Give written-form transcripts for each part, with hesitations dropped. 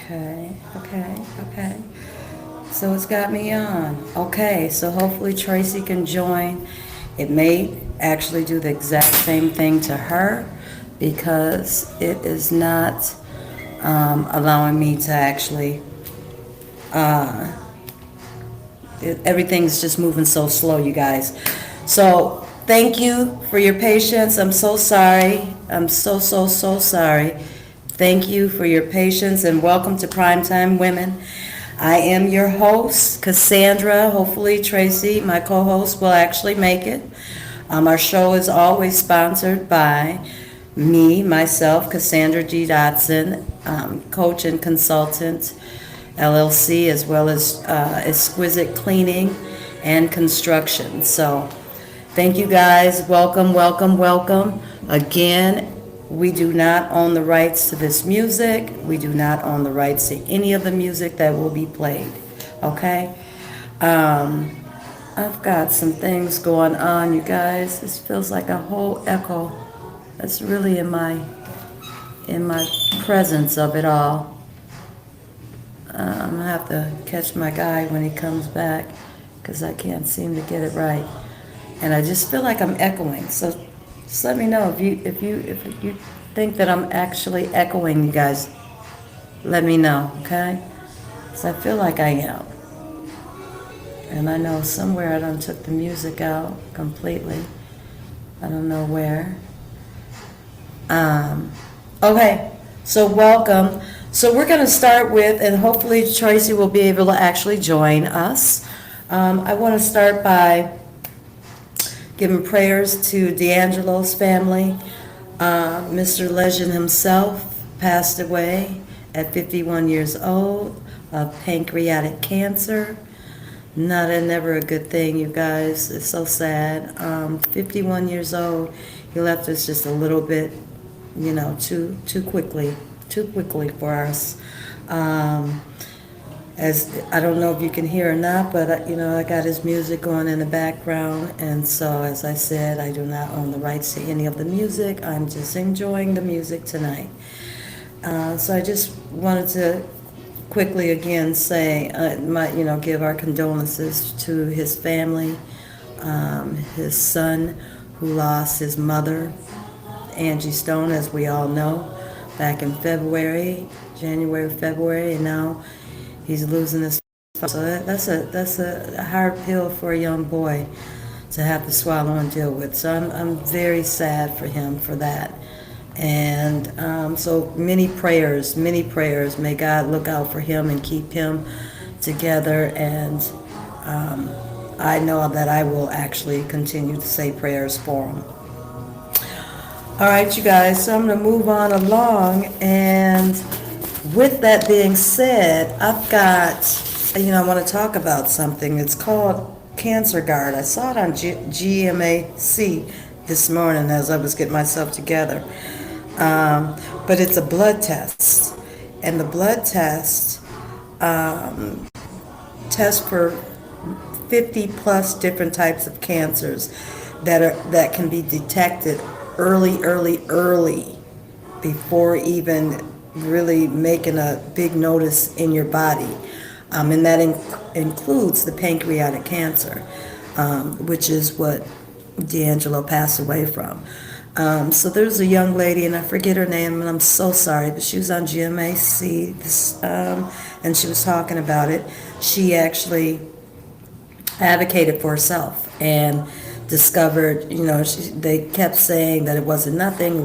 Okay. So it's got me on. Okay, so hopefully Tracy can join. It may actually do the exact same thing to her because it is not allowing me to actually, uh, everything's just moving so slow, you guys. So thank you for your patience. I'm so sorry. I'm so sorry. Thank you for your patience and welcome to Primetime Women. I am your host, Cassandra. Hopefully Tracy, my co-host, will actually make it. Our show is always sponsored by myself, Cassandra G. Dotson, coach and consultant, LLC, as well as Exquisite Cleaning and Construction. So thank you guys. Welcome. Again, we do not own the rights to this music. We do not own the rights to any of the music that will be played. Okay? I've got some things going on, you guys. This feels like a whole echo. That's really in my presence of it all. I'm gonna have to catch my guy when he comes back because I can't seem to get it right. And I just feel like I'm echoing. So just let me know if you think that I'm actually echoing, you guys. Let me know, okay? Because I feel like I am. And I know somewhere I done took the music out completely. I don't know where. Okay, so welcome. So we're going to start with, and hopefully Tracy will be able to actually join us. I want to start by giving prayers to D'Angelo's family. Mr. Legend himself passed away at 51 years old of pancreatic cancer. Never a good thing, you guys. It's so sad. 51 years old. He left us just a little bit, too quickly for us. As I don't know if you can hear or not, but I got his music going in the background, and so as I said, I do not own the rights to any of the music. I'm just enjoying the music tonight. So I just wanted to quickly again say, give our condolences to his family, his son who lost his mother, Angie Stone, as we all know, back in January, February, and now he's losing his. So that's a hard pill for a young boy to have to swallow and deal with. So I'm very sad for him for that. And so many prayers. May God look out for him and keep him together. And I know that I will actually continue to say prayers for him. All right, you guys, so I'm going to move on along. And with that being said, I've got, I want to talk about something. It's called Cancer Guard. I saw it on GMAC this morning as I was getting myself together. But it's a blood test, and the blood test tests for 50 plus different types of cancers that can be detected early before even really making a big notice in your body, and that includes the pancreatic cancer, which is what D'Angelo passed away from. So there's a young lady, and I forget her name, and I'm so sorry, but she was on GMAC, and she was talking about it. She actually advocated for herself and discovered, they kept saying that it wasn't nothing,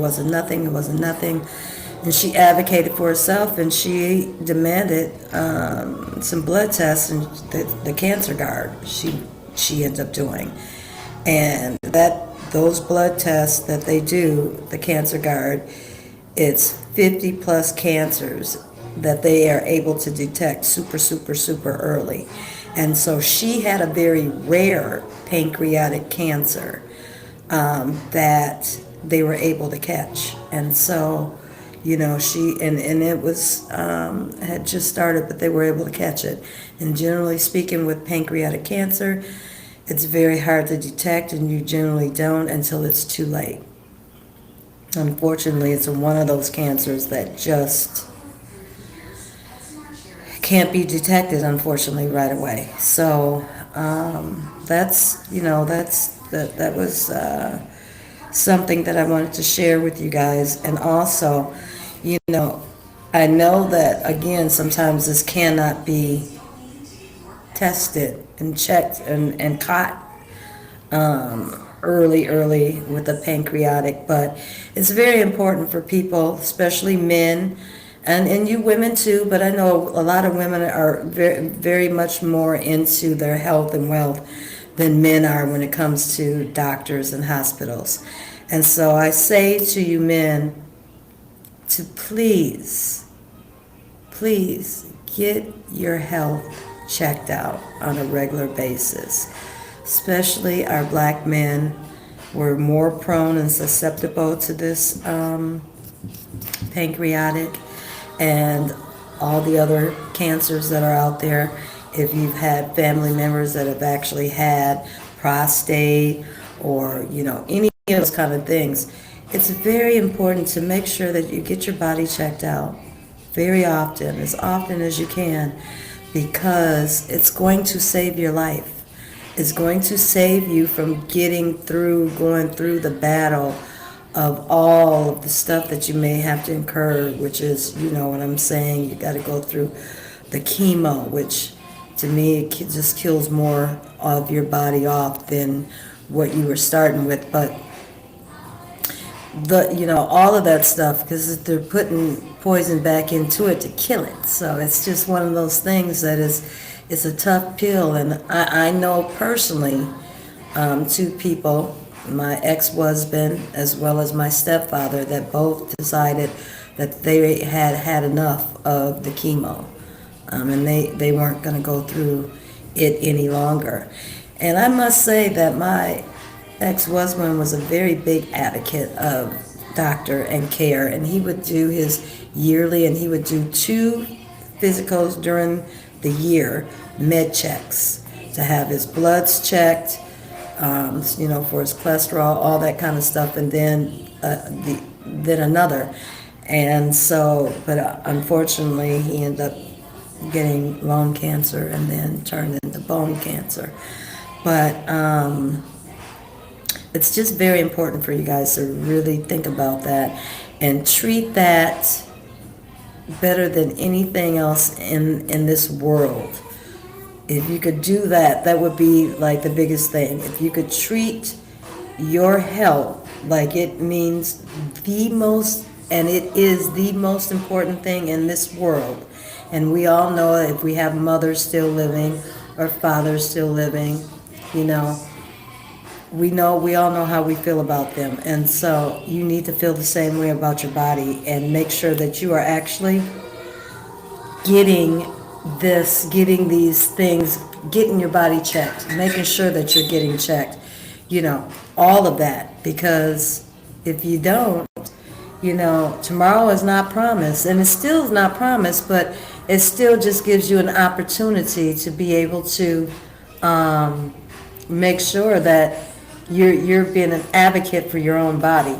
and she advocated for herself, and she demanded some blood tests, and the Cancer Guard she ended up doing, and those blood tests that they do, the Cancer Guard, it's 50 plus cancers that they are able to detect super early. And so she had a very rare pancreatic cancer that they were able to catch. And so, she, and it was, had just started, but they were able to catch it. And generally speaking, with pancreatic cancer, it's very hard to detect, and you generally don't until it's too late. Unfortunately, it's one of those cancers that just can't be detected, unfortunately, right away. So that's, that was something that I wanted to share with you guys. And also, you know, I know that, again, sometimes this cannot be tested and checked and caught early with the pancreatic, but it's very important for people, especially men, and you women too, but I know a lot of women are very, very much more into their health and wealth than men are when it comes to doctors and hospitals. And so I say to you men to please get your health checked out on a regular basis. Especially our black men, we're more prone and susceptible to this pancreatic and all the other cancers that are out there. If you've had family members that have actually had prostate or, any of those kind of things, it's very important to make sure that you get your body checked out very often, as often as you can, because it's going to save your life. It's going to save you from going through the battle of all of the stuff that you may have to incur, which is, what I'm saying, you got to go through the chemo, which to me it just kills more of your body off than what you were starting with. But all of that stuff, because they're putting poison back into it to kill it. So it's just one of those things that it's a tough pill. And I know personally, two people, my ex-husband as well as my stepfather, that both decided that they had had enough of the chemo, and they weren't going to go through it any longer. And I must say that my ex-husband was a very big advocate of doctor and care, and he would do his yearly, and he would do 2 physicals during the year, med checks, to have his bloods checked, for his cholesterol, all that kind of stuff, and then another. And so, but unfortunately, he ended up getting lung cancer and then turned into bone cancer. But it's just very important for you guys to really think about that and treat that better than anything else in this world. If you could do that, that would be like the biggest thing. If you could treat your health like it means the most, and it is the most important thing in this world. And we all know if we have mothers still living or fathers still living, we all know how we feel about them. And so you need to feel the same way about your body and make sure that you are actually getting these things, getting your body checked, making sure that you're getting checked, all of that. Because if you don't, tomorrow is not promised, and it still is not promised, but it still just gives you an opportunity to be able to make sure that you're being an advocate for your own body.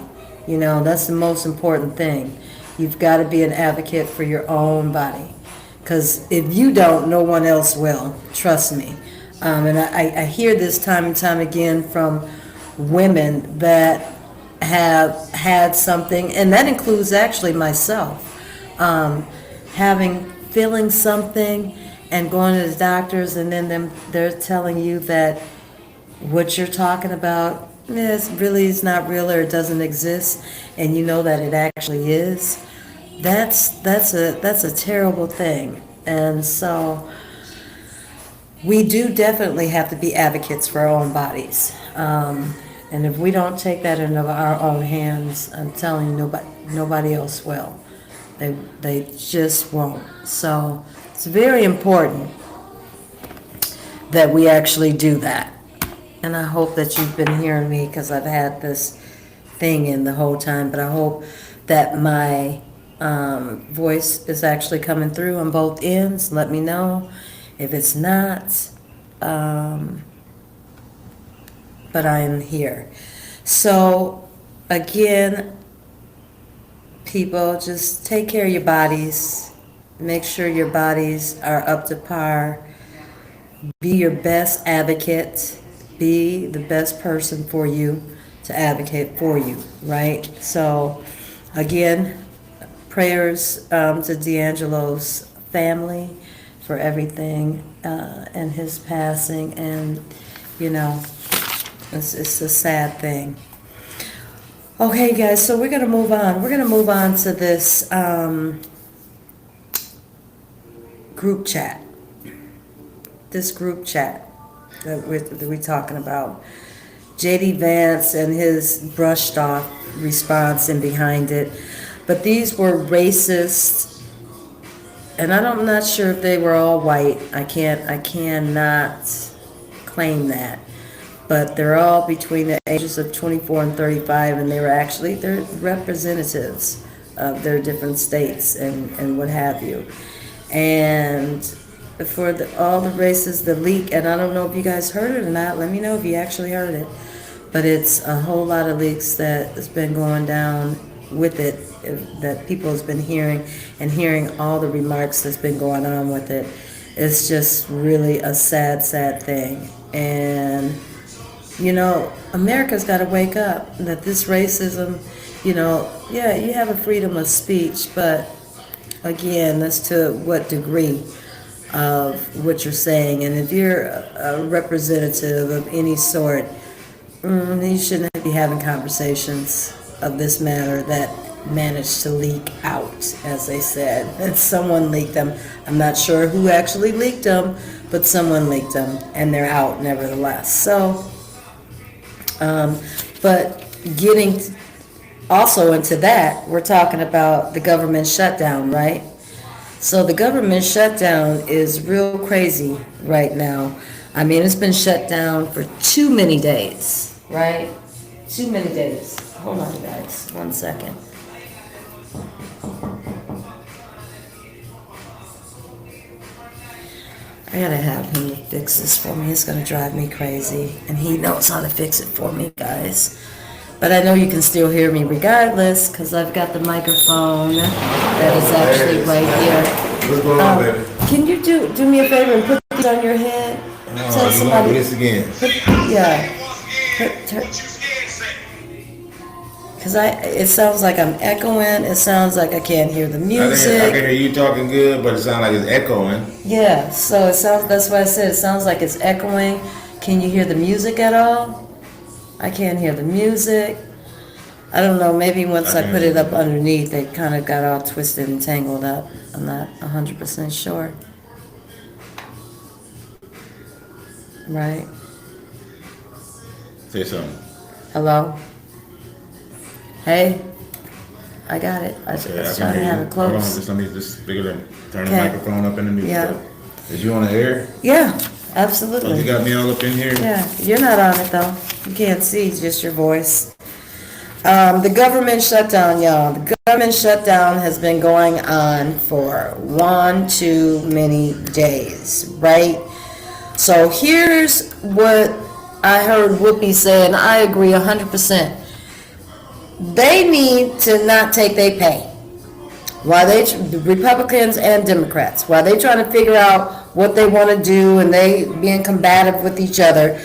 That's the most important thing. You've got to be an advocate for your own body. Because if you don't, no one else will. Trust me. And I hear this time and time again from women that have had something, and that includes actually myself, feeling something and going to the doctors, and then they're telling you that what you're talking about is not real, or it doesn't exist, and you know that it actually is. That's a terrible thing. And so we do definitely have to be advocates for our own bodies. And if we don't take that into our own hands, I'm telling you, nobody else will. They just won't. So it's very important that we actually do that. And I hope that you've been hearing me, because I've had this thing in the whole time, but I hope that my voice is actually coming through on both ends. Let me know if it's not, but I am here. So again, people, just take care of your bodies, Make sure your bodies are up to par. Be your best advocate. Be the best person for you to advocate for you, right? So, again, prayers to D'Angelo's family for everything and his passing. And, you know, it's a sad thing. Okay, guys, so we're going to move on. We're going to move on to this group chat. This group chat that we're talking about. J.D. Vance and his brushed off response and behind it. But these were racist, and I'm not sure if they were all white. I cannot claim that. But they're all between the ages of 24 and 35, and they're representatives of their different states and what have you. And for all the races, the leak, and I don't know if you guys heard it or not, let me know if you actually heard it, but it's a whole lot of leaks that has been going down with it, that people has been hearing, and hearing all the remarks that's been going on with it. It's just really a sad, sad thing. And, you know, America's got to wake up that this racism, you know, yeah, you have a freedom of speech, but again, as to what degree of what you're saying. And if you're a representative of any sort, you shouldn't be having conversations of this matter that managed to leak out, as they said. And someone leaked them. I'm not sure who actually leaked them, but someone leaked them, and they're out nevertheless. So, but getting also into that, we're talking about the government shutdown, right? So the government shutdown is real crazy right now. I mean, it's been shut down for too many days, right? Too many days. Hold on, guys. 1 second. I gotta have him fix this for me. It's gonna drive me crazy. And he knows how to fix it for me, guys. But I know you can still hear me regardless, because I've got the microphone that is actually right here. What's going on, baby? Can you do me a favor and put these on your head? No, Tell you somebody. want to do this again? Yeah. Because it sounds like I'm echoing. It sounds like I can't hear the I music. can hear you talking good, but it sounds like it's echoing. Yeah, so it sounds. That's why I said it sounds like it's echoing. Can you hear the music at all? I can't hear the music. I don't know, maybe once I put it up underneath, it kind of got all twisted and tangled up. I'm not 100% sure. Right? Say something. Hello? Hey? I got it. I was trying to have it Hold on, close. just let me just figure them. Turn the Okay. microphone up in the music. Yeah. Is you on the air? Yeah, Oh, you absolutely. got me all up in here? Yeah, you're not on it though. You can't see, it's just your voice. The government shutdown, y'all. The government shutdown has been going on for one too many days, right? So here's what I heard Whoopi say, and I agree 100%. They need to not take their pay. While the Republicans and Democrats, while they trying to figure out what they want to do and they being combative with each other,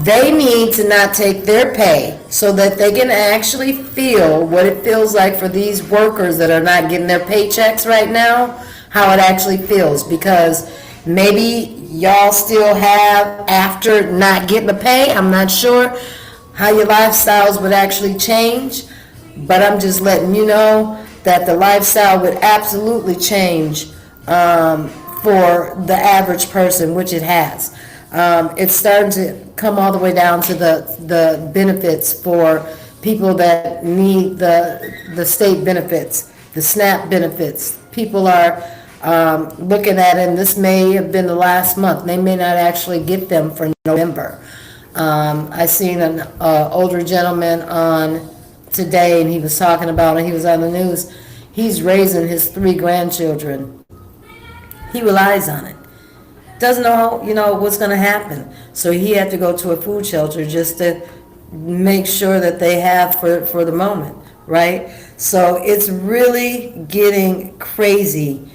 they need to not take their pay so that they can actually feel what it feels like for these workers that are not getting their paychecks right now, how it actually feels. Because maybe y'all still have, after not getting the pay, I'm not sure how your lifestyles would actually change, but I'm just letting you know that the lifestyle would absolutely change for the average person, which it has. It's starting to come all the way down to the benefits for people that need the state benefits, the SNAP benefits. People are looking at it, and this may have been the last month. They may not actually get them for November. I seen an older gentleman on today, and he was talking about it. He was on the news. He's raising his 3 grandchildren. He relies on it. Doesn't know, what's going to happen. So he had to go to a food shelter just to make sure that they have for the moment, right? So it's really getting crazy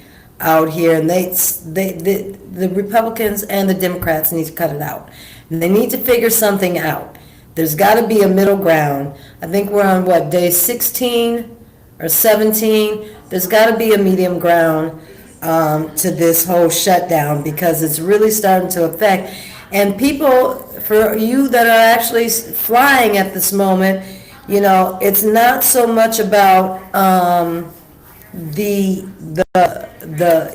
out here, and the Republicans and the Democrats need to cut it out. And they need to figure something out. There's got to be a middle ground. I think we're on, what, day 16 or 17? There's got to be a medium ground to this whole shutdown, because it's really starting to affect. And people, for you that are actually flying at this moment, you know, it's not so much about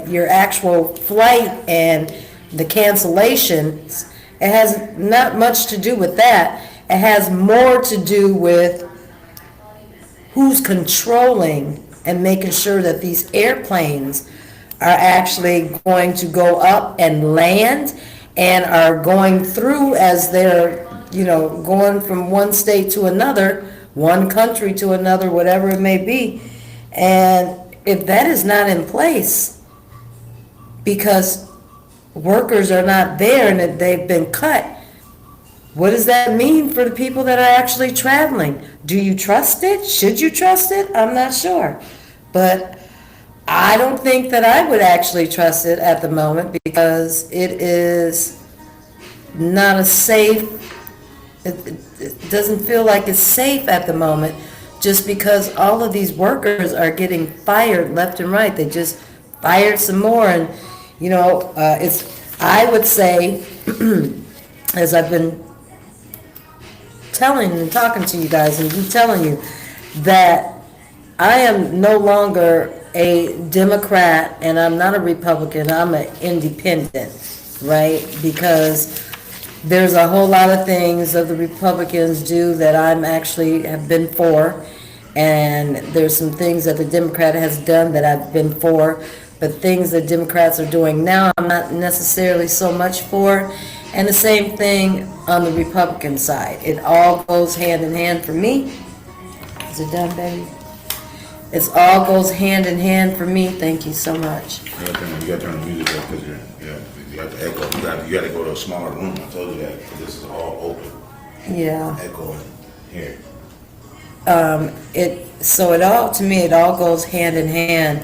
your actual flight and the cancellations. It has not much to do with that. It has more to do with who's controlling and making sure that these airplanes are actually going to go up and land and are going through as they're, you know, going from one state to another, one country to another, whatever it may be. And if that is not in place, because workers are not there and that they've been cut, what does that mean for the people that are actually traveling? Do you trust it? Should you trust it? I'm not sure. But I don't think that I would actually trust it at the moment, because it is not a safe, it doesn't feel like it's safe at the moment, just because all of these workers are getting fired left and right. They just fired some more, and, you know, I would say, as I've been telling and talking to you guys and keep telling you, that I am no longer a Democrat and I'm not a Republican. I'm an independent, right? Because there's a whole lot of things that the Republicans do that I'm actually have been for, and there's some things that the Democrat has done that I've been for, but things that Democrats are doing now I'm not necessarily so much for. And the same thing on the Republican side. It all goes hand in hand for me. Is it done, baby? It all goes hand in hand for me. Thank you so much. You gotta turn the music up, because you got the echo. You gotta go to a smaller room. I told you that, 'cause this is all open. Yeah. Echo in here. So it all, to me, it all goes hand in hand.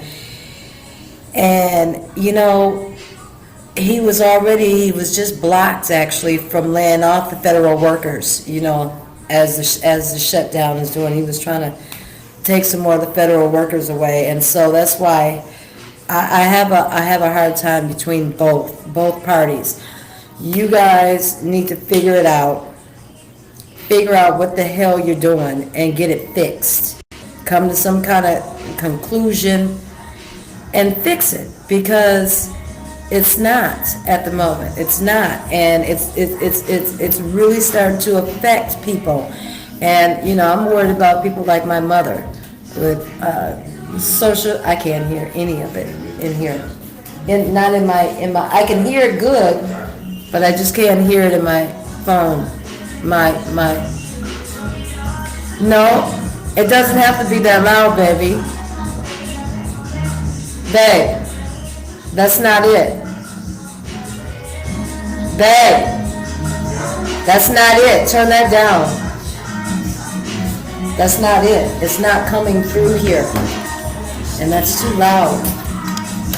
And, you know, he was just blocked, actually, from laying off the federal workers, you know, as the shutdown is doing. He was trying to take some more of the federal workers away. And so that's why I have a hard time between both parties. You guys need to figure it out. Figure out what the hell you're doing and get it fixed. Come to some kind of conclusion and fix it, because it's not at the moment. It's not, and it's really starting to affect people. And, you know, I'm worried about people like my mother with social. I can't hear any of it in here. Not in my. I can hear it good, but I just can't hear it in my phone. No, it doesn't have to be that loud, baby. Babe, that's not it. Babe, that's not it. Turn that down. That's not it. It's not coming through here. And that's too loud.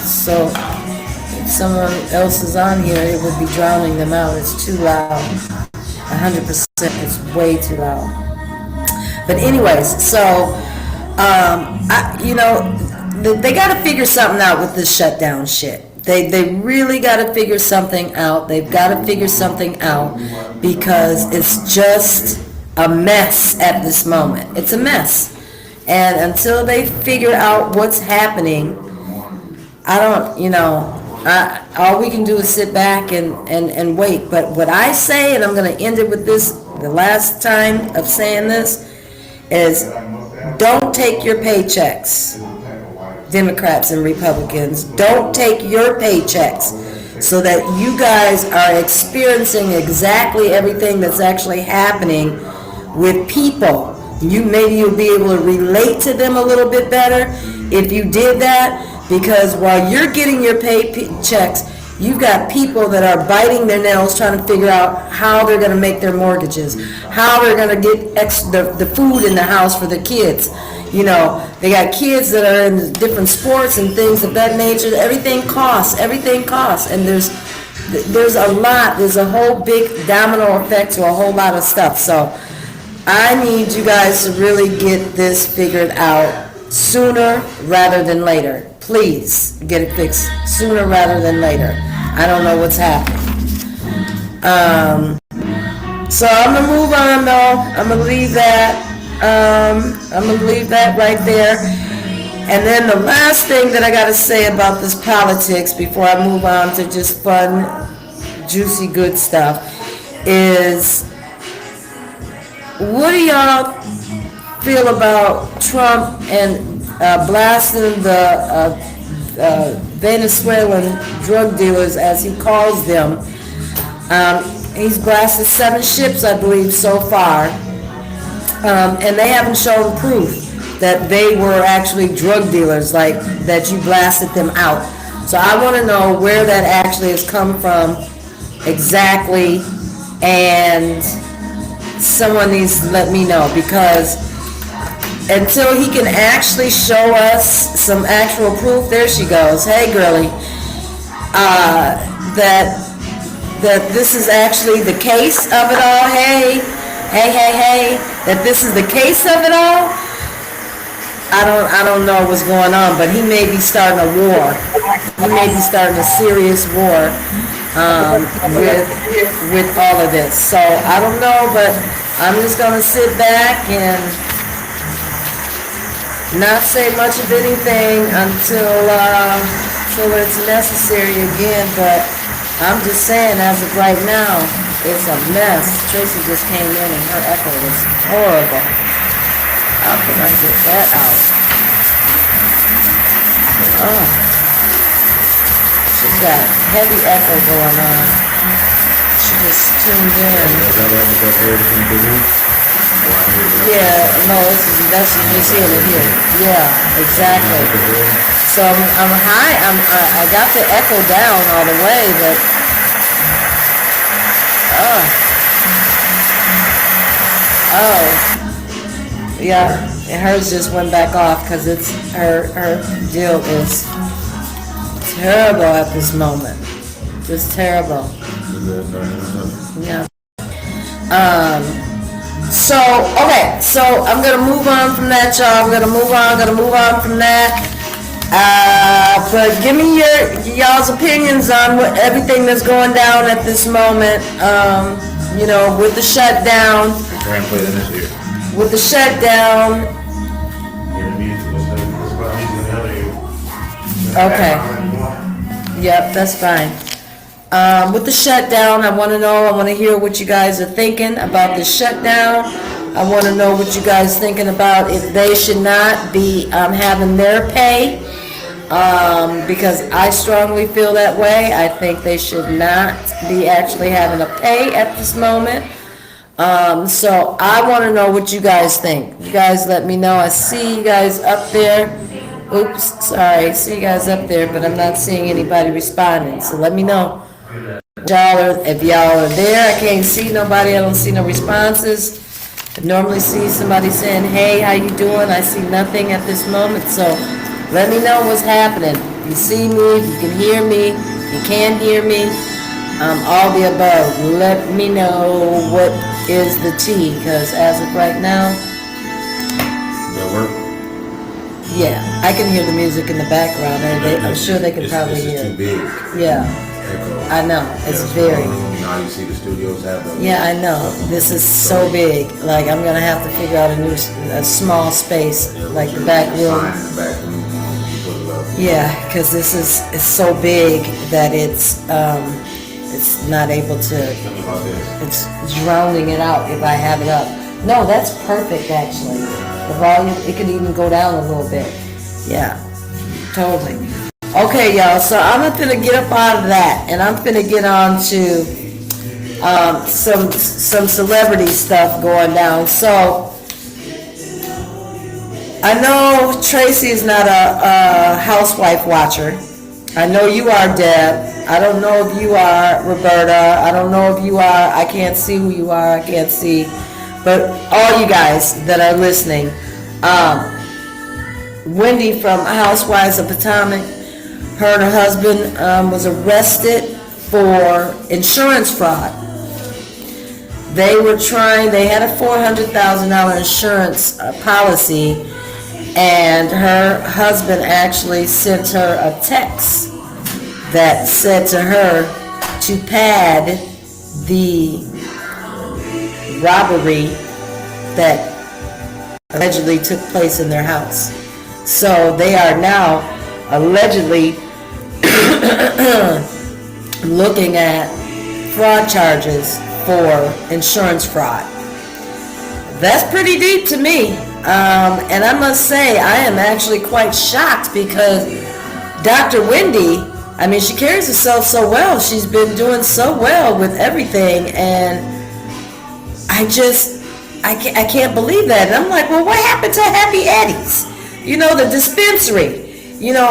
So if someone else is on here, it would be drowning them out. It's too loud. 100%. It's way too loud. But anyways, so, you know, they got to figure something out with this shutdown shit. They really got to figure something out. They've got to figure something out, because it's just a mess at this moment. It's a mess. And until they figure out what's happening, I don't, you know, all we can do is sit back and wait. But what I say, and I'm going to end it with this, the last time of saying this, is don't take your paychecks, Democrats and Republicans. Don't take your paychecks so that you guys are experiencing exactly everything that's actually happening with people. Maybe you'll be able to relate to them a little bit better if you did that, because while you're getting your paychecks, you've got people that are biting their nails trying to figure out how they're going to make their mortgages, how they're going to get the food in the house for their kids. You know, they got kids that are in different sports and things of that nature. Everything costs, and there's a whole big domino effect to a whole lot of stuff. So I need you guys to really get this figured out sooner rather than later. Please get it fixed sooner rather than later. I don't know what's happening. So I'm gonna move on though. I'm gonna leave that. Right there. And then the last thing that I gotta say about this politics before I move on to just fun, juicy, good stuff is, what do y'all feel about Trump and blasting the Venezuelan drug dealers, as he calls them? He's blasted 7 ships, I believe, so far, and they haven't shown proof that they were actually drug dealers, like that you blasted them out. So I want to know where that actually has come from exactly, and someone needs to let me know, because until he can actually show us some actual proof, there she goes, hey girlie, that this is actually the case of it all, hey, that this is the case of it all. I don't know what's going on, but he may be starting a war. He may be starting a serious war with all of this. So I don't know, but I'm just gonna sit back and not say much of anything until it's necessary again. But I'm just saying, as of right now, it's a mess. Tracy just came in and her echo was horrible. How can I get that out? Oh. She's got heavy echo going on. She just tuned in. Yeah, no, that's just hearing it here. Yeah, exactly. So I'm high. I got the echo down all the way, but yeah, hers just went back off because it's her deal is terrible at this moment. Just terrible. Yeah. So okay, so I'm gonna move on from that, y'all. I'm gonna move on from that. But give me y'all's opinions on everything that's going down at this moment. You know, with the shutdown. Try and play the next year. With the shutdown. Okay. Yep, that's fine. With the shutdown, I want to hear what you guys are thinking about the shutdown. I want to know what you guys thinking about if they should not be having their pay, because I strongly feel that way. I think they should not be actually having a pay at this moment. So I want to know what you guys think. You guys let me know. I see you guys up there. Oops, sorry. I see you guys up there, but I'm not seeing anybody responding. So let me know. If y'all are there, I can't see nobody. I don't see no responses. I normally see somebody saying, hey, how you doing? I see nothing at this moment. So let me know what's happening. You see me, you can hear me, you can't hear me. All the above. Let me know what is the tea, because as of right now, That work? yeah, I can hear the music in the background, and I'm sure they can probably hear It's too it. big. Yeah, Echo. I know, it's Yeah, very, You know how you see the studios have those? yeah, I know, this is so big, like, I'm gonna have to figure out a small space, like the back room. Sign in the back room, you put it up. Yeah, because this is so big that it's not able to, Tell me about this. it's drowning it out if I have it up. No, that's perfect, actually. The volume, it can even go down a little bit. Yeah, totally. Okay, y'all, so I'm gonna get up out of that, and I'm gonna get on to some celebrity stuff going down. So, I know Tracy is not a housewife watcher. I know you are, Deb. I don't know if you are, Roberta. I don't know if you are. I can't see who you are. I can't see. But all you guys that are listening, Wendy from Housewives of Potomac, her and her husband was arrested for insurance fraud. They had a $400,000 insurance policy, and her husband actually sent her a text that said to her to pad the robbery that allegedly took place in their house. So they are now allegedly looking at fraud charges for insurance fraud. That's pretty deep to me. And I must say, I am actually quite shocked because Dr. Wendy, I mean, she carries herself so well. She's been doing so well with everything, and I can't believe that. And I'm like, well, what happened to Happy Eddie's? You know, the dispensary. You know,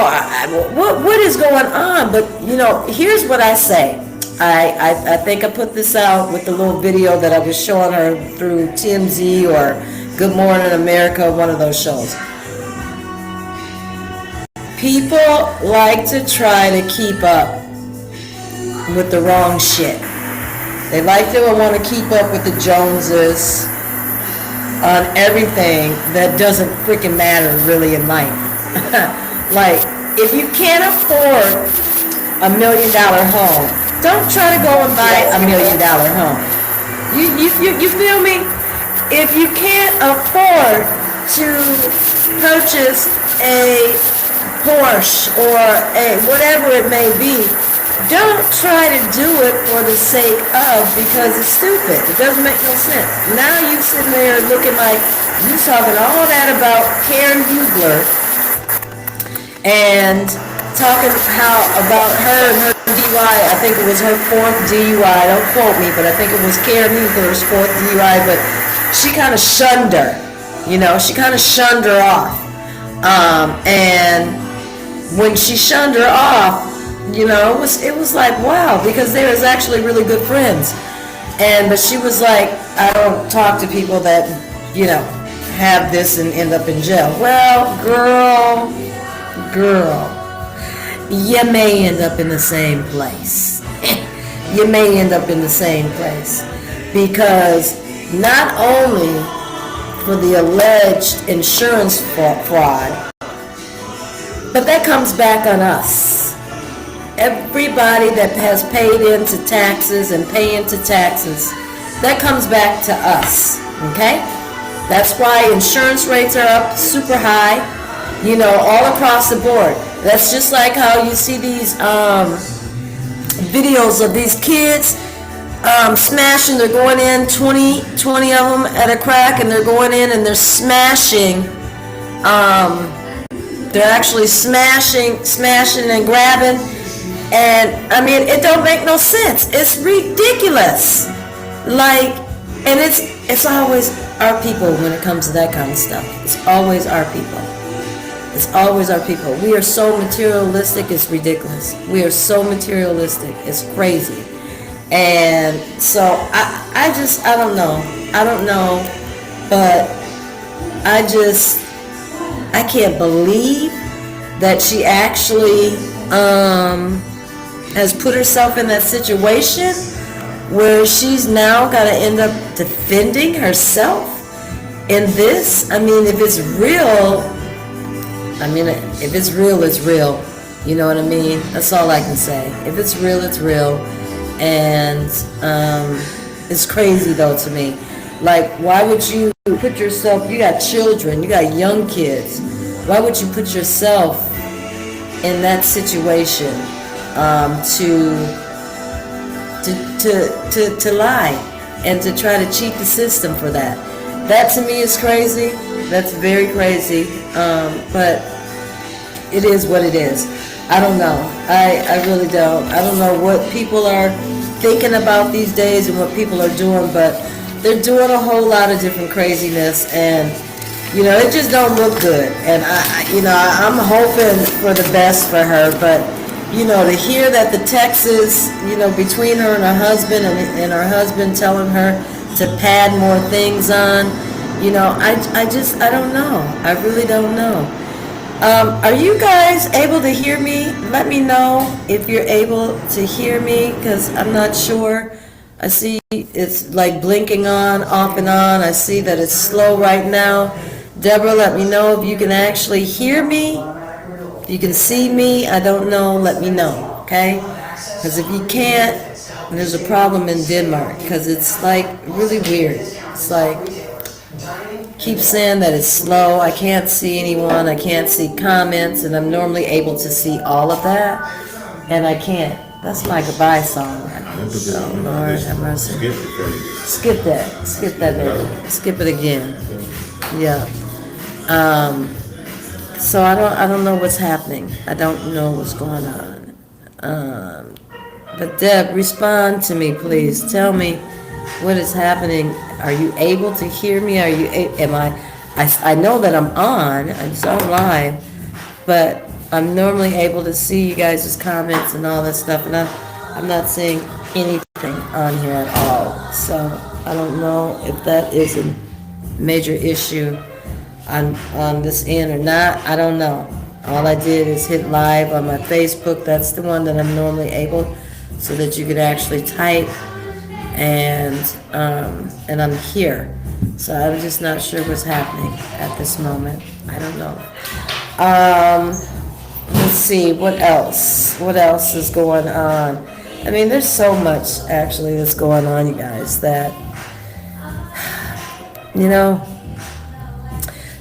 what is going on? But, you know, here's what I say. I think I put this out with the little video that I was showing her through TMZ or Good Morning America, one of those shows. People like to try to keep up with the wrong shit. They like to want to keep up with the Joneses on everything that doesn't freaking matter really in life. Like, if you can't afford $1 million home, don't try to go and buy $1 million home. You feel me? If you can't afford to purchase a Porsche or a whatever it may be, don't try to do it for the sake of, because it's stupid. It doesn't make no sense. Now you sitting there looking like you talking all that about Karen Hugler and talking about her and her DUI. I think it was her 4th DUI. Don't quote me, but I think it was Karen Hugler's 4th DUI. But she kind of shunned her. You know, she kind of shunned her off. And when she shunned her off, you know, it was like, wow, because they was actually really good friends. But she was like, I don't talk to people that, you know, have this and end up in jail. Well, girl, you may end up in the same place. You may end up in the same place. Because not only for the alleged insurance fraud, but that comes back on us. Everybody that has paid into taxes and pay into taxes, that comes back to us, okay? That's why insurance rates are up super high, you know, all across the board. That's just like how you see these videos of these kids smashing. They're going in, 20 of them at a crack, and they're going in and they're smashing. They're actually smashing and grabbing. And I mean, it don't make no sense. It's ridiculous. Like, and it's always our people when it comes to that kind of stuff. It's always our people. It's always our people. We are so materialistic, it's ridiculous. We are so materialistic, it's crazy. And so I don't know, but I can't believe that she actually has put herself in that situation where she's now got to end up defending herself in this. I mean, if it's real, it's real. You know what I mean? That's all I can say. If it's real, it's real. And it's crazy, though, to me. Like, why would you put yourself, you got children, you got young kids, why would you put yourself in that situation to lie and to try to cheat the system for that? That to me is crazy. That's very crazy. But it is what it is. I don't know. I really don't. I don't know what people are thinking about these days and what people are doing, but they're doing a whole lot of different craziness, and you know, it just don't look good. And I'm hoping for the best for her, but you know, to hear that the text is, you know, between her and her husband, and her husband telling her to pad more things on, you know, I don't know. I really don't know. Are you guys able to hear me? Let me know if you're able to hear me, because I'm not sure. I see it's like blinking on, off and on. I see that it's slow right now. Deborah, let me know if you can actually hear me. If you can see me, I don't know, let me know, okay? Because if you can't, there's a problem in Denmark, because it's like really weird. It's like, keep saying that it's slow, I can't see anyone, I can't see comments, and I'm normally able to see all of that, and I can't. That's my goodbye song. Oh, Lord have mercy. Skip that, baby. Skip it again. Yeah. So I don't know what's happening. I don't know what's going on. But Deb, respond to me, please. Tell me what is happening. Are you able to hear me? I know that I'm on. I'm so live, but I'm normally able to see you guys' comments and all that stuff, and I'm not seeing anything on here at all. So I don't know if that is a major issue on this end or not. I don't know. All I did is hit live on my Facebook. That's the one that I'm normally able, so that you could actually type, and I'm here. So I'm just not sure what's happening at this moment. I don't know. Let's see, what else? What else is going on? I mean, there's so much actually that's going on, you guys, that, you know,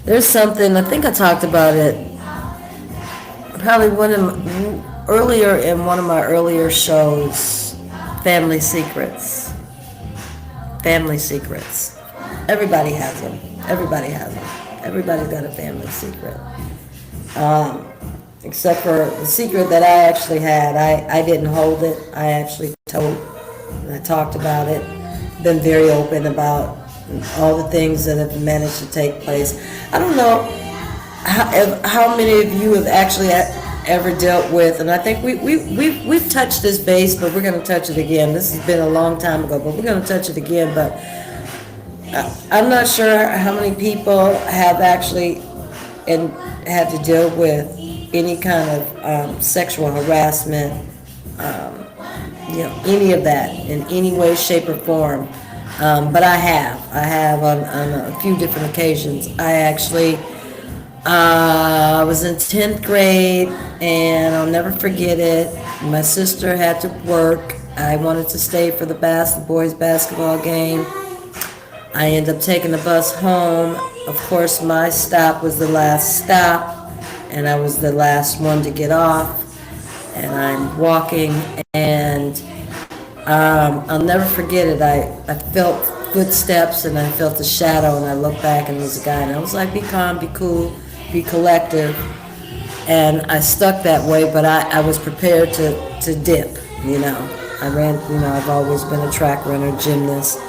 there's something, I think I talked about it probably earlier in one of my earlier shows, Family Secrets. Family secrets. Everybody has them. Everybody has them. Everybody's got a family secret. Except for the secret that I actually had. I didn't hold it. I actually told, and I talked about it. Been very open about all the things that have managed to take place. I don't know how many of you have actually ever dealt with, and I think we've touched this base, but we're going to touch it again. This has been a long time ago, but we're going to touch it again. But I'm not sure how many people have actually and had to deal with any kind of sexual harassment, any of that in any way, shape, or form. But I have on a few different occasions. I was in 10th grade, and I'll never forget it. My sister had to work. I wanted to stay for the boys' basketball game. I ended up taking the bus home. Of course, my stop was the last stop, and I was the last one to get off. And I'm walking, and I'll never forget it. I felt footsteps, and I felt a shadow, and I looked back, and there was a guy, and I was like, be calm, be cool, be collective. And I stuck that way, but I was prepared to dip, I ran, I've always been a track runner, gymnast,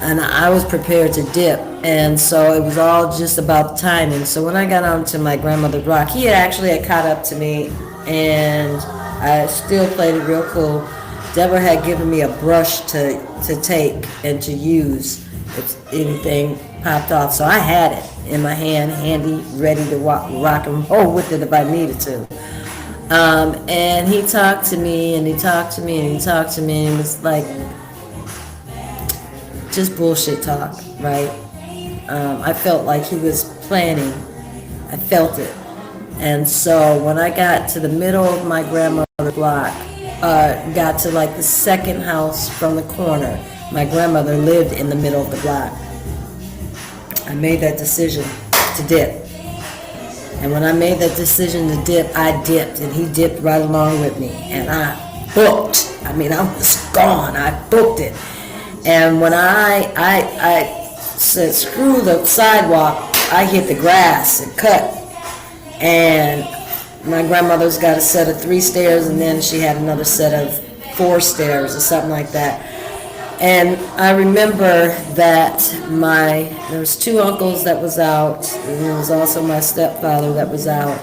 and I was prepared to dip. And so it was all just about timing. So when I got onto my grandmother's rock, he had caught up to me, and I still played it real cool. Deborah had given me a brush to take and to use if anything popped off. So I had it in my hand, handy, ready to rock and roll with it if I needed to. And he talked to me, and he talked to me, and he talked to me, and it was like just bullshit talk, right? I felt like he was planning. I felt it. And so when I got to the middle of my grandmother's block, got to like the second house from the corner, my grandmother lived in the middle of the block. I made that decision to dip. And when I made that decision to dip, I dipped, and he dipped right along with me. And I booked. I was gone. I booked it. And when I said, screw the sidewalk, I hit the grass and cut. And my grandmother's got a set of 3 stairs, and then she had another set of 4 stairs or something like that. And I remember that there was 2 uncles that was out, and there was also my stepfather that was out.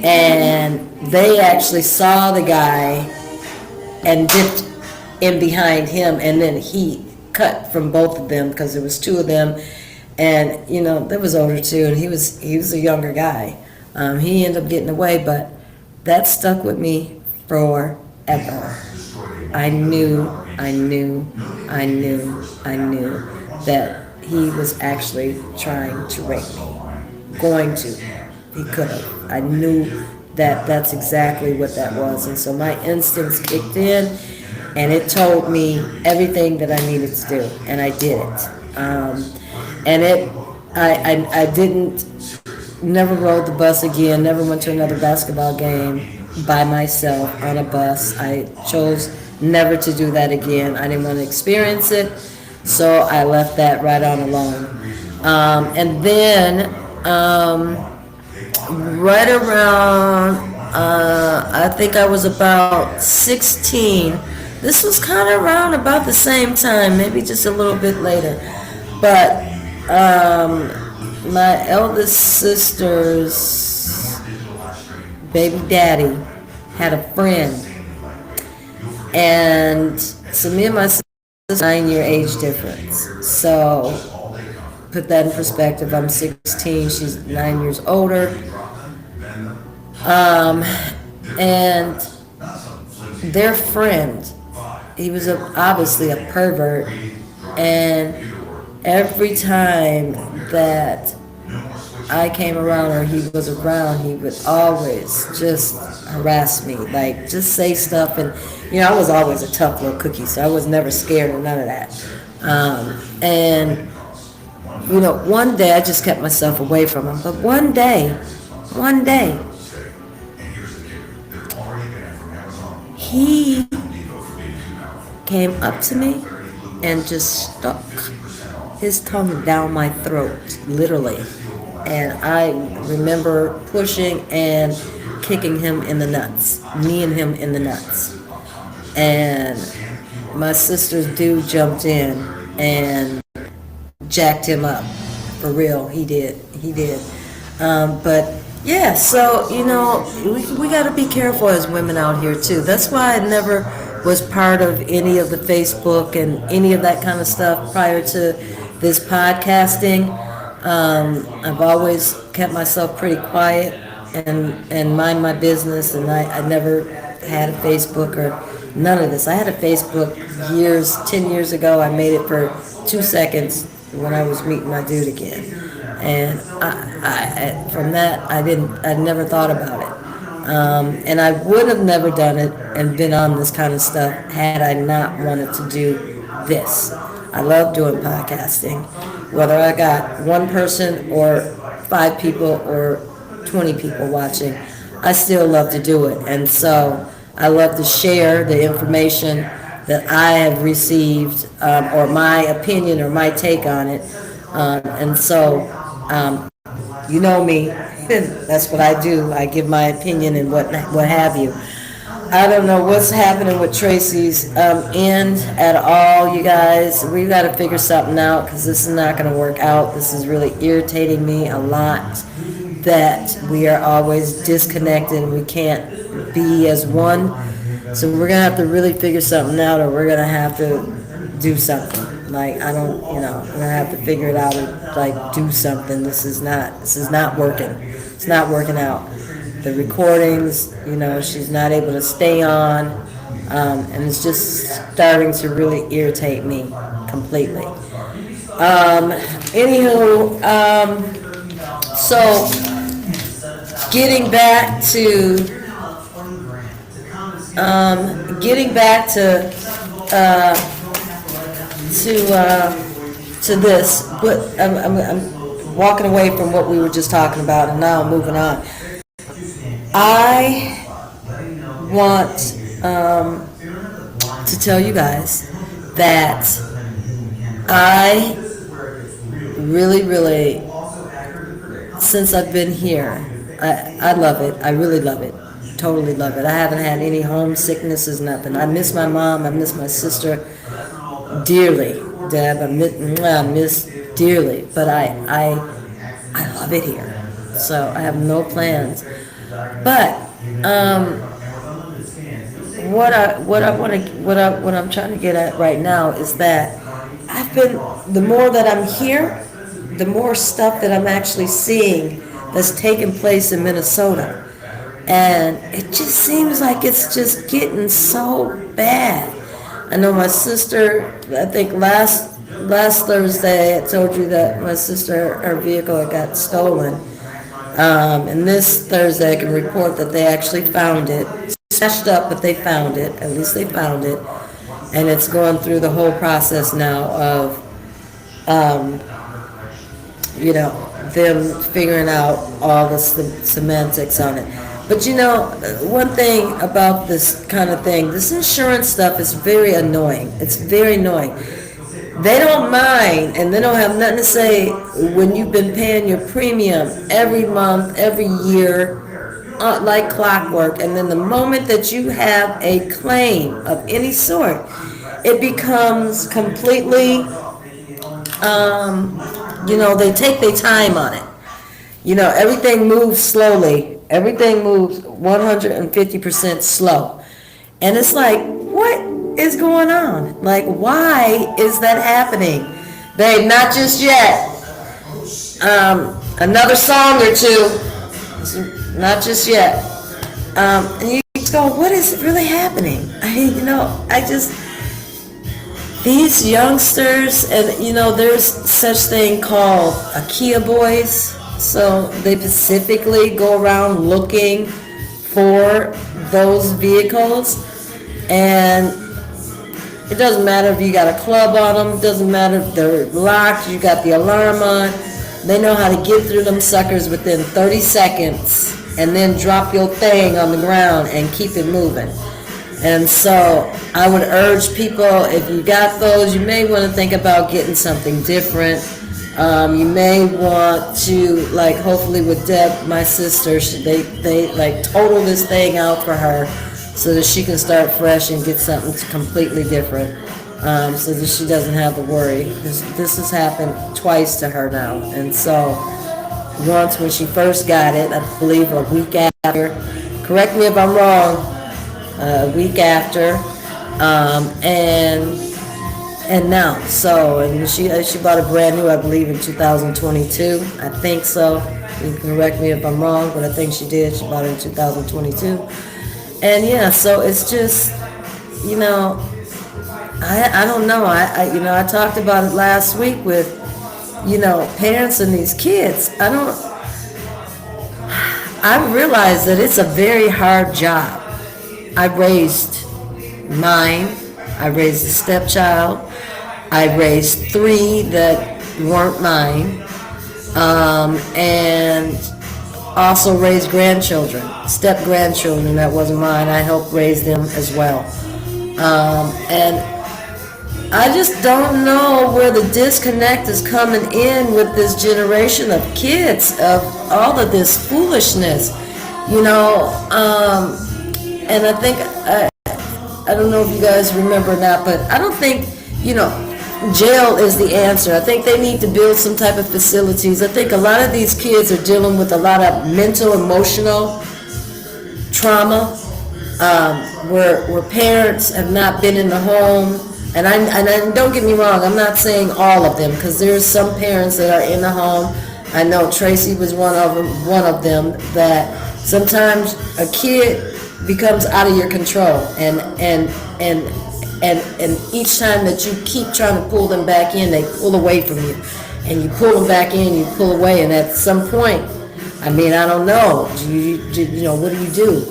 And they actually saw the guy and dipped in behind him, and then he cut from both of them, because there was 2 of them, and there was older too, and he was a younger guy. He ended up getting away, but that stuck with me forever. I knew that he was actually trying to rape me. Going to. He could have. I knew that that's exactly what that was. And so my instincts kicked in, and it told me everything that I needed to do, and I did it. I didn't, never rode the bus again, never went to another basketball game by myself on a bus. I chose never to do that again. I didn't want to experience it, so I left that right on alone. And then, right around, I think I was about 16. This was kind of around about the same time, maybe just a little bit later. But my eldest sister's baby daddy had a friend. And so me and my sister, 9-year age difference. So put that in perspective. I'm 16, she's 9 years older. And their friend, he was obviously a pervert, and every time that I came around or he was around, he would always just harass me, like just say stuff. And I was always a tough little cookie, so I was never scared of none of that. And one day I just kept myself away from him. But one day, he came up to me and just stuck his tongue down my throat, literally. And I remember pushing and kicking him in the nuts, kneeing him in the nuts. And my sister's dude jumped in and jacked him up. For real, he did. But yeah, so, we got to be careful as women out here too. That's why I never was part of any of the Facebook and any of that kind of stuff prior to this podcasting. I've always kept myself pretty quiet and mind my business, and I never had a Facebook or none of this. I had a Facebook 10 years ago. I made it for 2 seconds when I was meeting my dude again. And from that, I never thought about it. And I would have never done it and been on this kind of stuff had I not wanted to do this. I love doing podcasting. Whether I got one person or 5 people or 20 people watching, I still love to do it. And so I love to share the information that I have received, or my opinion or my take on it. And so, you know me, that's what I do. I give my opinion and what have you. I don't know what's happening with Tracy's end at all, you guys. We've got to figure something out, because this is not going to work out. This is really irritating me a lot, that we are always disconnected and we can't be as one. So we're going to have to really figure something out, or we're going to have to do something. Like, we're going to have to figure it out and, do something. This is not working. It's not working out. The recordings, she's not able to stay on, and it's just starting to really irritate me completely. So getting back to this, but I'm walking away from what we were just talking about, and now I'm moving on. I want to tell you guys that I really, since I've been here, I love it. I really love it. Totally love it. I haven't had any homesicknesses, nothing. I miss my mom. I miss my sister dearly. Deb, I miss dearly. But I love it here. So I have no plans. But what I'm trying to get at right now is that the more that I'm here, the more stuff that I'm actually seeing that's taking place in Minnesota. And it just seems like it's just getting so bad. I know my sister, I think last Thursday, I told you that my sister, her vehicle had got stolen. And this Thursday, I can report that they actually found it. Smashed up, but they found it. At least they found it. And it's going through the whole process now of, them figuring out all the semantics on it. But one thing about this kind of thing, this insurance stuff is very annoying. It's very annoying. They don't mind, and they don't have nothing to say when you've been paying your premium every month, every year, like clockwork, and then the moment that you have a claim of any sort, it becomes completely, they take their time on it. Everything moves slowly. Everything moves 150% slow. And it's like, what is going on? Like, why is that happening? Babe, not just yet. Another song or two. Not just yet. And you just go, what is really happening? These youngsters, and there's such thing called Kia boys. So they specifically go around looking for those vehicles, and it doesn't matter if you got a club on them, it doesn't matter if they're locked, you got the alarm on. They know how to get through them suckers within 30 seconds and then drop your thing on the ground and keep it moving. And so I would urge people, if you got those, you may want to think about getting something different. You may want to, like, hopefully with Deb, my sister, they like total this thing out for her so that she can start fresh and get something completely different, so that she doesn't have to worry. This has happened twice to her now. And so once when she first got it, I believe a week after, correct me if I'm wrong, a week after, and now, so, and she bought a brand new, I believe, in 2022. I think so. You can correct me if I'm wrong, but I think she did. She bought it in 2022. And yeah, so it's just, I don't know. I talked about it last week with, parents and these kids. I realize that it's a very hard job. I raised mine. I raised a stepchild. I raised 3 that weren't mine, and also raised grandchildren, step-grandchildren that wasn't mine. I helped raise them as well. And I just don't know where the disconnect is coming in with this generation of kids, of all of this foolishness, and I think, I don't know if you guys remember or not, but I don't think, jail is the answer. I think they need to build some type of facilities. I think a lot of these kids are dealing with a lot of mental, emotional trauma, where parents have not been in the home. And I don't get me wrong, I'm not saying all of them, because there's some parents that are in the home. I know Tracy was one of them, that sometimes a kid becomes out of your control, and each time that you keep trying to pull them back in, they pull away from you, and you pull them back in, you pull away, and at some point, I don't know, what do you do?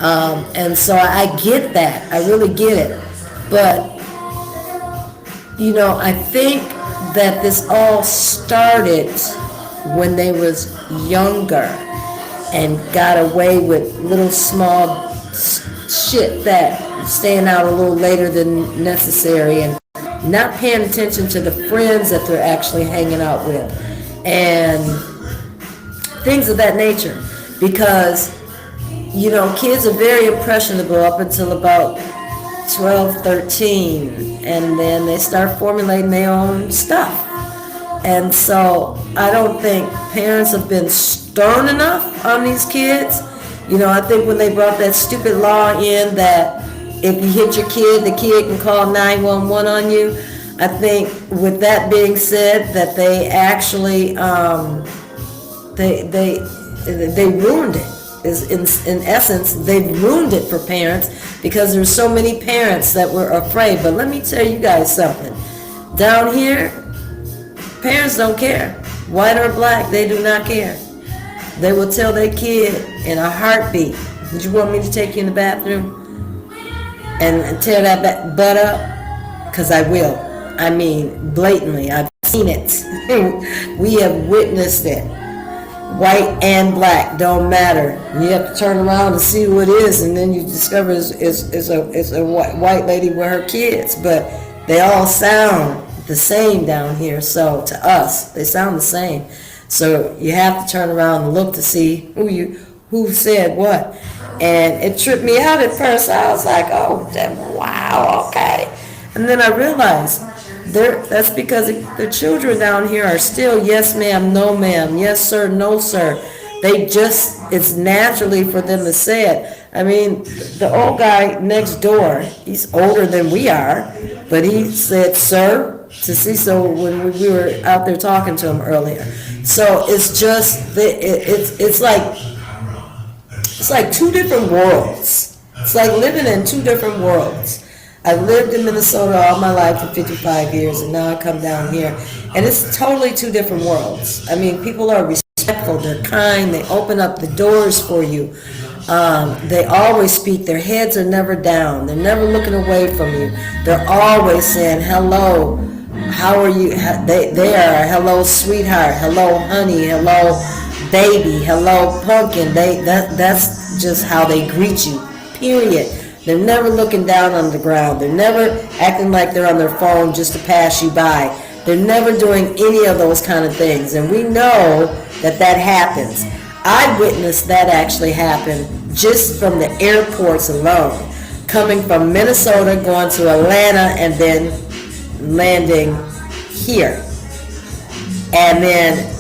And so I get that, I really get it, but I think that this all started when they was younger and got away with little small shit, that staying out a little later than necessary and not paying attention to the friends that they're actually hanging out with and things of that nature, because kids are very impressionable up until about 12, 13, and then they start formulating their own stuff. And so I don't think parents have been stern enough on these kids. I think when they brought that stupid law in that if you hit your kid, the kid can call 911 on you, I think with that being said, that they actually, they ruined it. Is in essence, they've ruined it for parents because there's so many parents that were afraid. But let me tell you guys something. Down here, parents don't care. White or black, they do not care. They will tell their kid in a heartbeat, "Did you want me to take you in the bathroom and tear that butt up?" Because I will. I mean, blatantly. I've seen it. We have witnessed it. White and black don't matter. You have to turn around and see who it is, and then you discover it's a white lady with her kids. But they all sound the same down here. So to us, they sound the same. So you have to turn around and look to see who said what. And it tripped me out at first. I was like, oh, wow, okay. And then I realized that's because the children down here are still yes ma'am, no ma'am, yes sir, no sir. It's naturally for them to say it. I mean, the old guy next door, he's older than we are, but he said sir to Cecil when we were out there talking to him earlier. So it's just, it's like two different worlds. It's like living in two different worlds. I lived in Minnesota all my life for 55 years, and now I come down here, and it's totally two different worlds. I mean, people are respectful, they're kind, they open up the doors for you. They always speak, their heads are never down, they're never looking away from you. They're always saying, hello, how are you? They are, hello, sweetheart, hello, honey, hello, baby, hello, pumpkin. That's just how they greet you, period. They're never looking down on the ground. They're never acting like they're on their phone just to pass you by. They're never doing any of those kind of things. And we know that happens. I witnessed that actually happen just from the airports alone. Coming from Minnesota, going to Atlanta, and then landing here. And then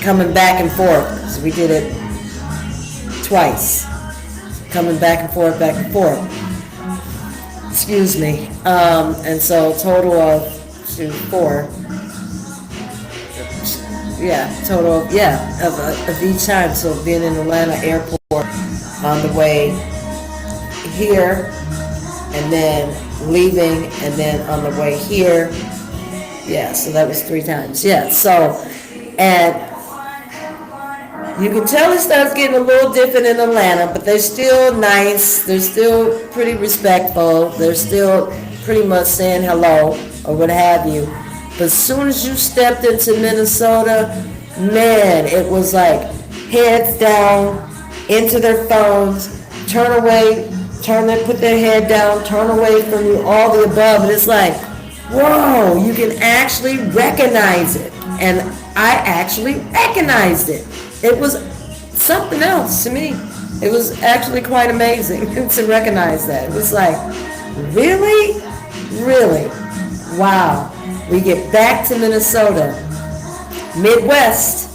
coming back and forth. So we did it twice. Coming back and forth, back and forth. Excuse me. And so total of 4. Yeah, total of each time. So being in Atlanta airport on the way here, and then leaving, and then on the way here. Yeah, so that was 3 times. Yeah, so, and you can tell it starts getting a little different in Atlanta, but they're still nice. They're still pretty respectful. They're still pretty much saying hello or what have you. But as soon as you stepped into Minnesota, man, it was like heads down, into their phones, turn away, put their head down, turn away from you, all the above. And it's like, whoa, you can actually recognize it. And I actually recognized it. It was something else to me. It was actually quite amazing to recognize that. It was like, really? Really? Wow. We get back to Minnesota, Midwest,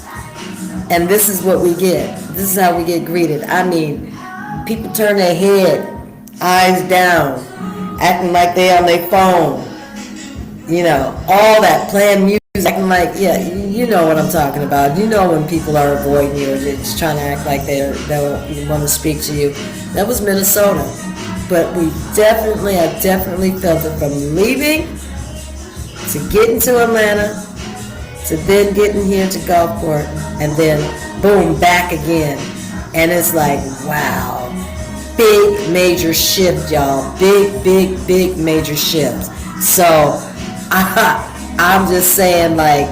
and this is what we get. This is how we get greeted. I mean, people turn their head, eyes down, acting like they on their phone. You know, all that, playing music, acting like, yeah, you know what I'm talking about. You know when people are avoiding you or just trying to act like they want to speak to you. That was Minnesota. But I definitely felt it from leaving to getting to Atlanta to then getting here to Gulfport and then boom, back again. And it's like, wow, big major shift, y'all. Big major shift. So I'm just saying, like,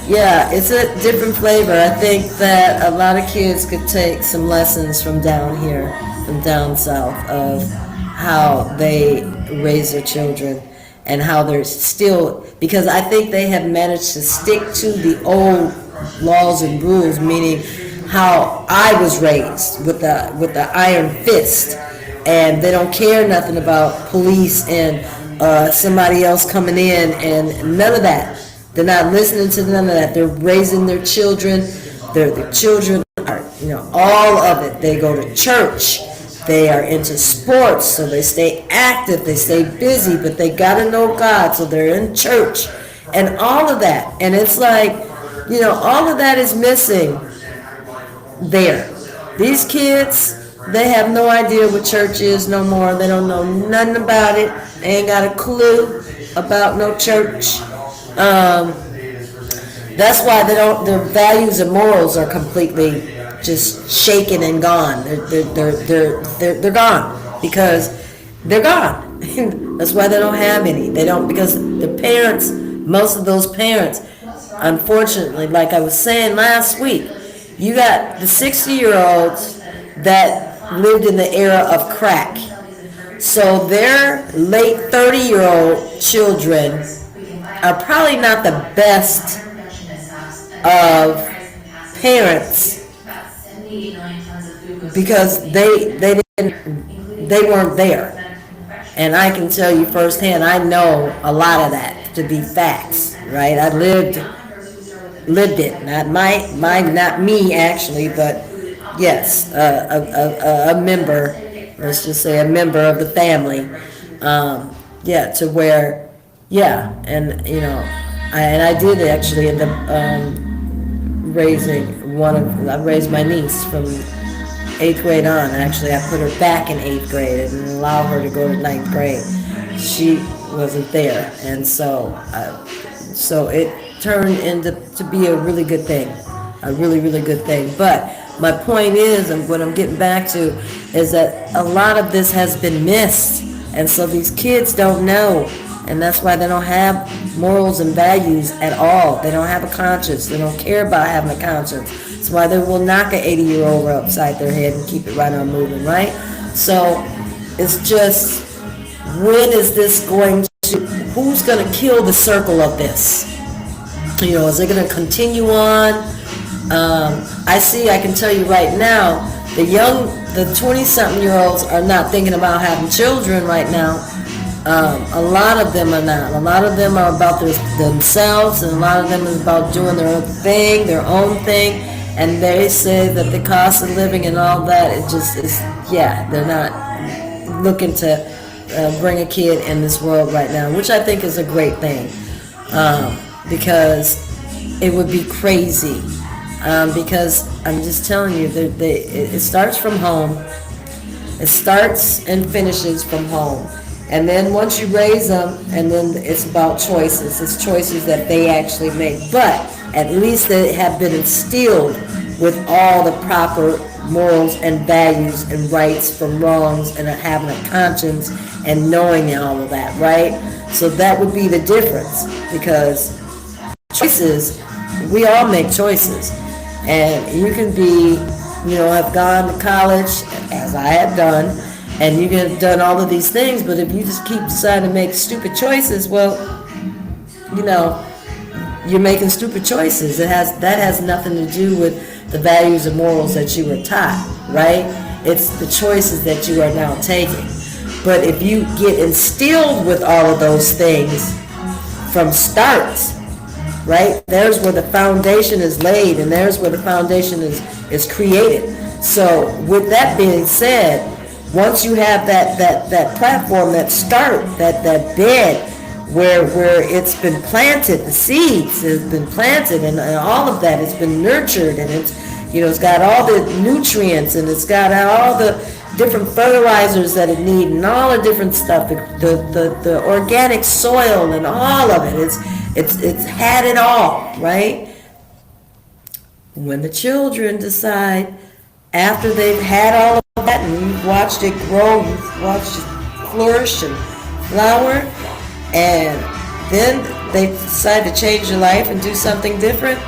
yeah, it's a different flavor. I think that a lot of kids could take some lessons from down here, from down south, of how they raise their children and how they're still, because I think they have managed to stick to the old laws and rules, meaning how I was raised with the iron fist, and they don't care nothing about police and somebody else coming in, and none of that. They're not listening to none of that. They're raising their children. Their children are, all of it. They go to church. They are into sports, so they stay active. They stay busy, but they gotta know God, so they're in church, and all of that. And it's like, all of that is missing there. These kids, they have no idea what church is no more. They don't know nothing about it. They ain't got a clue about no church. That's why their values and morals are completely just shaken and gone. They're gone because they're gone. That's why they don't have any. They don't, because the parents, most of those parents, unfortunately, like I was saying last week, you got the 60-year-olds that lived in the era of crack. So their late 30-year-old children are probably not the best of parents because they weren't there. And I can tell you firsthand, I know a lot of that to be facts, right? I lived it, not me actually, but yes, a member, let's just say a member of the family, to where, and I did actually end up raising I raised my niece from 8th grade on. Actually, I put her back in 8th grade and allowed her to go to 9th grade. She wasn't there, and so it turned into to be a really good thing, a really, really good thing. But my point is, and what I'm getting back to, is that a lot of this has been missed, and so these kids don't know, and that's why they don't have morals and values at all. They don't have a conscience. They don't care about having a conscience. That's why they will knock an 80-year-old upside their head and keep it right on moving, right? So it's just, when is this going to, who's going to kill the circle of this? Is it going to continue on? I can tell you right now, the 20-something-year-olds are not thinking about having children right now. A lot of them are not. A lot of them are about themselves, and a lot of them is about doing their own thing, and they say that the cost of living and all that, it just is, they're not looking to bring a kid in this world right now, which I think is a great thing, because it would be crazy, because I'm just telling you, it starts from home. It starts and finishes from home. And then once you raise them, and then it's about choices. It's choices that they actually make. But at least they have been instilled with all the proper morals and values and rights from wrongs, and having a conscience and knowing all of that, right? So that would be the difference, because choices, we all make choices. And you can be, have gone to college, as I have done, and you have done all of these things, but if you just keep deciding to make stupid choices, well, you're making stupid choices. That has nothing to do with the values and morals that you were taught, right? It's the choices that you are now taking. But if you get instilled with all of those things from start, right, there's where the foundation is laid, and there's where the foundation is created. So with that being said, once you have that platform, that start, that bed where it's been planted, the seeds has been planted, and all of that has been nurtured, and it's got all the nutrients, and it's got all the different fertilizers that it needs, and all the different stuff, the organic soil and all of it. It's had it all, right? When the children decide, after they've had all of that, and you've watched it grow, you've watched it flourish and flower, and then they decide to change their life and do something different,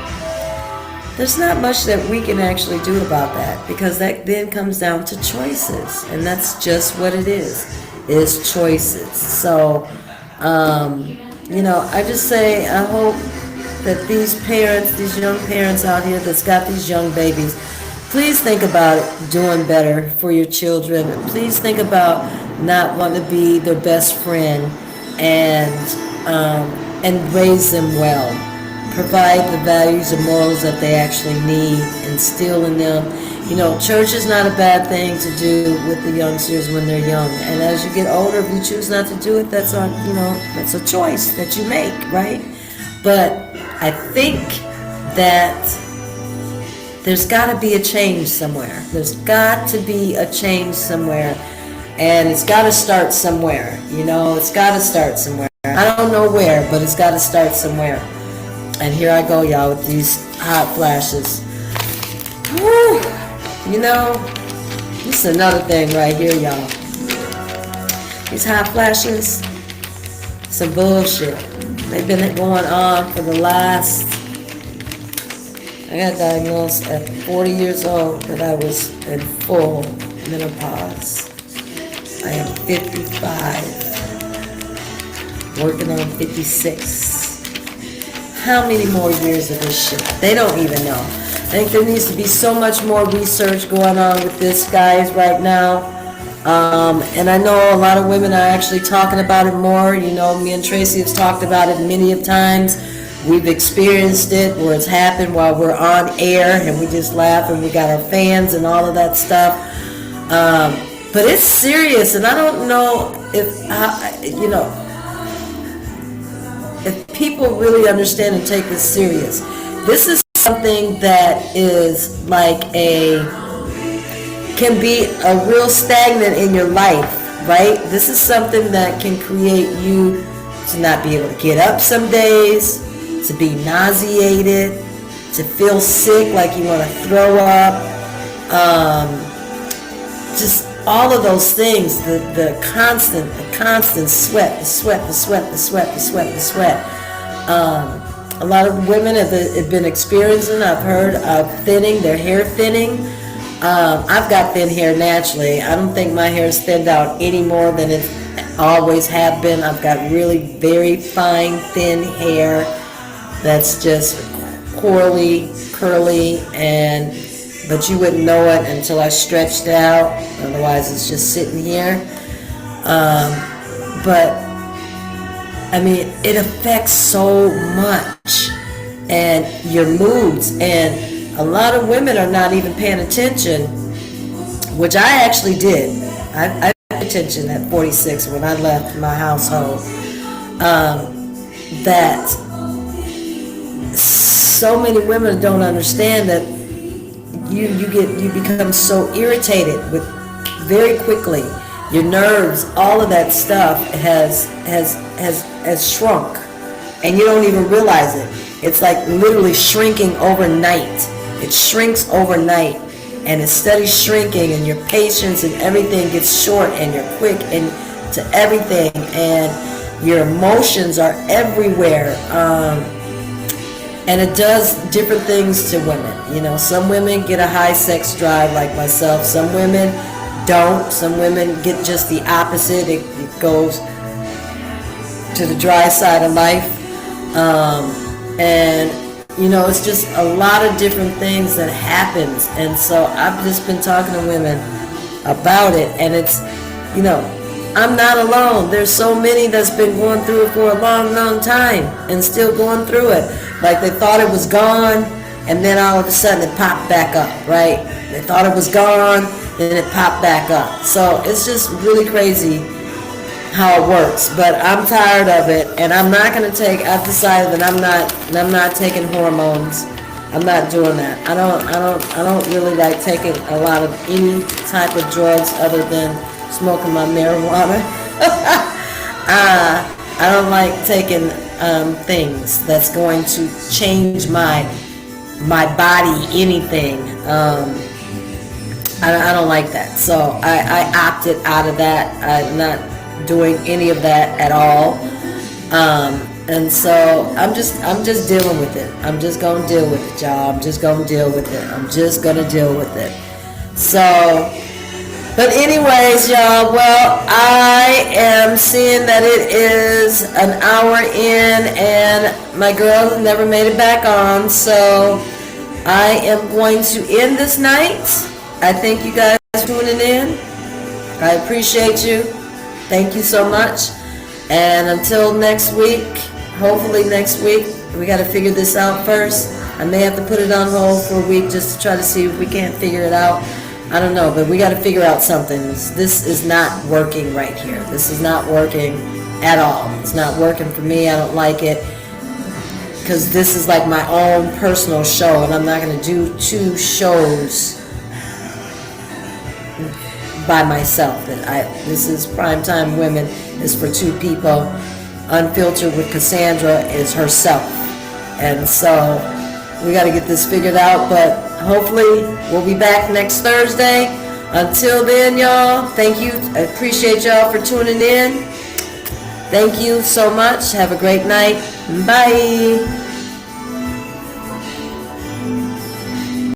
there's not much that we can actually do about that, because that then comes down to choices, and that's just what it is choices. So, I just say, I hope that these parents, these young parents out here that's got these young babies, please think about doing better for your children. Please think about not wanting to be their best friend, and raise them well. Provide the values and morals that they actually need, instill in them. Church is not a bad thing to do with the youngsters when they're young. And as you get older, if you choose not to do it, that's that's a choice that you make, right? But I think that there's got to be a change somewhere. There's got to be a change somewhere. And it's got to start somewhere. You know, it's got to start somewhere. I don't know where, but it's got to start somewhere. And here I go, y'all, with these hot flashes. Woo! You know, this is another thing right here, y'all. These hot flashes, some bullshit. They've been going on for the last, I got diagnosed at 40 years old that I was in full menopause. I am 55, working on 56. How many more years of this shit? They don't even know. I think there needs to be so much more research going on with this, guys, right now. And I know a lot of women are actually talking about it more. You know, me and Tracy have talked about it many of times. We've experienced it where it's happened while we're on air and we just laugh and we got our fans and all of that stuff. But it's serious, and I don't know if, you know, if people really understand and take this serious. This is something that is like can be a real stagnant in your life, right? This is something that can create you to not be able to get up some days, to be nauseated, to feel sick, like you want to throw up, just all of those things, the constant sweat, the sweat. A lot of women have been experiencing, I've heard, of thinning, their hair thinning. I've got thin hair naturally. I don't think my hair is thinned out any more than it always have been. I've got really very fine, thin hair that's just curly, but you wouldn't know it until I stretched it out. Otherwise, it's just sitting here. But I mean, it affects so much, and your moods. And a lot of women are not even paying attention, which I actually did. I paid attention at 46 when I left my household. That so many women don't understand that you become so irritated with very quickly. Your nerves, all of that stuff has shrunk, and you don't even realize it. It's like literally shrinking overnight. It shrinks overnight, and it steady shrinking, and your patience and everything gets short, and you're quick and to everything, and your emotions are everywhere. And it does different things to women. You know, some women get a high sex drive like myself. Some women don't. Some women get just the opposite. It goes to the dry side of life. And, you know, it's just a lot of different things that happens. And so I've just been talking to women about it. And it's, you know, I'm not alone. There's so many that's been going through it for a long time and still going through it. Like they thought it was gone, and then all of a sudden it popped back up, right? They thought it was gone, then it popped back up. So it's just really crazy how it works. But I'm tired of it, and I'm not going to take. I've decided that I'm not taking hormones. I'm not doing that. I don't really like taking a lot of any type of drugs other than smoking my marijuana. I don't like taking things that's going to change my body, anything. I don't like that. So I opted out of that. I'm not doing any of that at all. And so I'm just dealing with it. I'm just gonna deal with it, y'all. I'm just gonna deal with it. So, but anyways, y'all, well, I am seeing that it is an hour in and my girl never made it back on, so I am going to end this night. I thank you guys for tuning in. I appreciate you. Thank you so much. And until next week, hopefully next week, we got to figure this out first. I may have to put it on hold for a week just to try to see if we can't figure it out. I don't know, but we got to figure out something. This is not working right here. This is not working at all. It's not working for me. I don't like it. because this is like my own personal show, and I'm not going to do two shows by myself. This is Primetime Women is for two people. Unfiltered with Cassandra is herself, and so we got to get this figured out. But hopefully we'll be back next Thursday. Until then, y'all, thank you. I appreciate y'all for tuning in. Thank you so much. Have a great night. Bye.